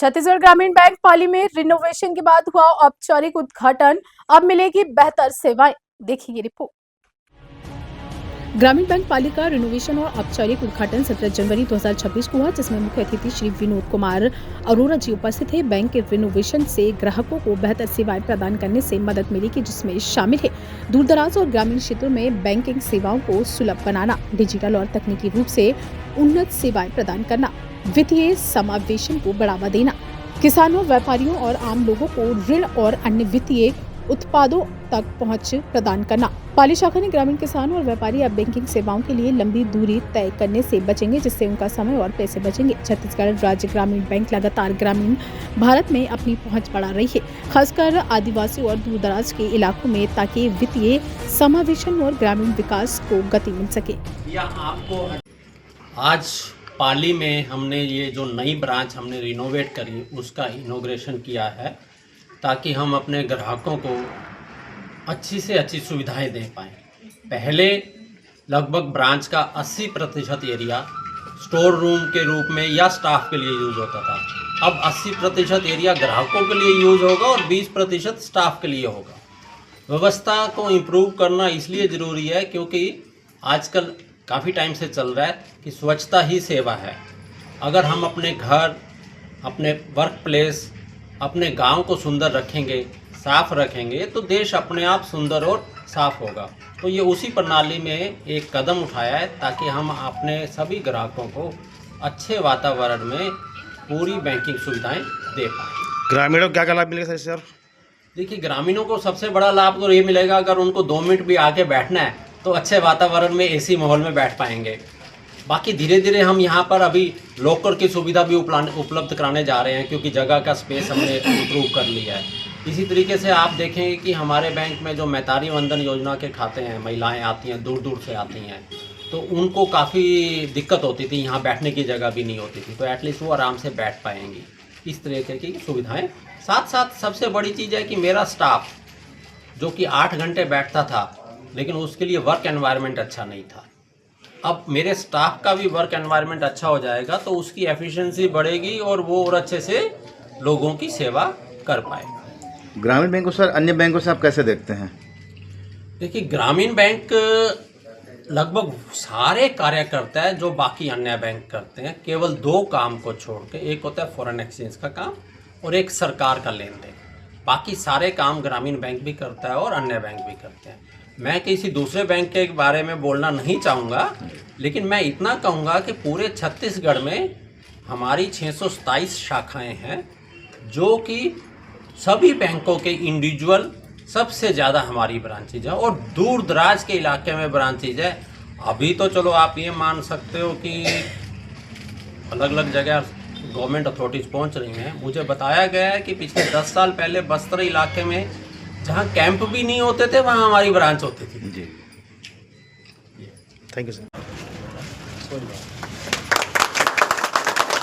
छत्तीसगढ़ ग्रामीण बैंक पाली में रिनोवेशन के बाद हुआ औपचारिक उद्घाटन। अब मिलेगी बेहतर सेवाएं। देखिए रिपोर्ट। ग्रामीण बैंक पाली का रिनोवेशन और औपचारिक उद्घाटन 17 जनवरी 2026 को हुआ, जिसमें मुख्य अतिथि श्री विनोद कुमार अरोरा जी उपस्थित थे। बैंक के रिनोवेशन से ग्राहकों को बेहतर सेवाएं प्रदान करने से मदद मिलेगी, जिसमें शामिल है दूरदराज और ग्रामीण क्षेत्रों में बैंकिंग सेवाओं को सुलभ बनाना, डिजिटल और तकनीकी रूप से उन्नत सेवाएं प्रदान करना, वित्तीय समावेशन को बढ़ावा देना, किसानों, व्यापारियों और आम लोगों को ऋण और अन्य वित्तीय उत्पादों तक पहुंच प्रदान करना। पाली शाखा ने ग्रामीण किसानों और व्यापारी अब बैंकिंग सेवाओं के लिए लंबी दूरी तय करने से बचेंगे, जिससे उनका समय और पैसे बचेंगे। छत्तीसगढ़ राज्य ग्रामीण बैंक लगातार ग्रामीण भारत में अपनी पहुंच बढ़ा रही है, खासकर आदिवासी और दूरदराज के इलाकों में, ताकि वित्तीय समावेशन और ग्रामीण विकास को गति मिल सके। आज पाली में हमने ये जो नई ब्रांच हमने रिनोवेट करी, उसका इनॉग्रेशन किया है, ताकि हम अपने ग्राहकों को अच्छी से अच्छी सुविधाएं दे पाएँ। पहले लगभग ब्रांच का 80% एरिया स्टोर रूम के रूप में या स्टाफ के लिए यूज़ होता था। अब 80% एरिया ग्राहकों के लिए यूज़ होगा और 20% स्टाफ के लिए होगा। व्यवस्था को इम्प्रूव करना इसलिए ज़रूरी है क्योंकि आजकल काफ़ी टाइम से चल रहा है कि स्वच्छता ही सेवा है। अगर हम अपने घर, अपने वर्क प्लेस, अपने गांव को सुंदर रखेंगे, साफ रखेंगे, तो देश अपने आप सुंदर और साफ होगा। तो ये उसी प्रणाली में एक कदम उठाया है, ताकि हम अपने सभी ग्राहकों को अच्छे वातावरण में पूरी बैंकिंग सुविधाएं दे पाएँ। ग्रामीणों को क्या क्या लाभ मिलेगा सर? देखिए, ग्रामीणों को सबसे बड़ा लाभ तो ये मिलेगा, अगर उनको 2 मिनट भी आके बैठना है तो अच्छे वातावरण में एसी माहौल में बैठ पाएंगे। बाकी धीरे धीरे हम यहाँ पर अभी लॉकर की सुविधा भी उपलब्ध कराने जा रहे हैं, क्योंकि जगह का स्पेस हमने इम्प्रूव कर लिया है। इसी तरीके से आप देखेंगे कि हमारे बैंक में जो मैतारी वंदन योजना के खाते हैं, महिलाएं आती हैं, दूर दूर से आती हैं, तो उनको काफ़ी दिक्कत होती थी, यहाँ बैठने की जगह भी नहीं होती थी, तो एटलीस्ट वो आराम से बैठ पाएंगी। इस तरीके की सुविधाएँ। साथ साथ सबसे बड़ी चीज़ है कि मेरा स्टाफ जो कि 8 घंटे बैठता था, लेकिन उसके लिए वर्क एनवायरनमेंट अच्छा नहीं था, अब मेरे स्टाफ का भी वर्क एनवायरनमेंट अच्छा हो जाएगा तो उसकी एफिशिएंसी बढ़ेगी और वो और अच्छे से लोगों की सेवा कर पाएगा। ग्रामीण बैंक को सर अन्य बैंकों से आप कैसे देखते हैं? देखिए, ग्रामीण बैंक लगभग सारे कार्य करता है जो बाकी अन्य बैंक करते हैं, केवल 2 काम को छोड़ के। एक होता है फॉरेन एक्सचेंज का काम और एक सरकार का लेन देन। बाकी सारे काम ग्रामीण बैंक भी करता है और अन्य बैंक भी करते हैं। मैं किसी दूसरे बैंक के बारे में बोलना नहीं चाहूँगा, लेकिन मैं इतना कहूँगा कि पूरे छत्तीसगढ़ में हमारी 627 शाखाएं हैं, जो कि सभी बैंकों के इंडिविजुअल सबसे ज़्यादा हमारी ब्रांचेज हैं, और दूर दराज के इलाके में ब्रांचेज है। अभी तो चलो आप ये मान सकते हो कि अलग अलग जगह गवर्नमेंट अथॉरिटीज़ पहुंच रही हैं। मुझे बताया गया है कि पिछले 10 साल पहले बस्तर इलाके में जहां कैंप भी नहीं होते थे, वहां हमारी ब्रांच होती थी। जी, थैंक यू सर।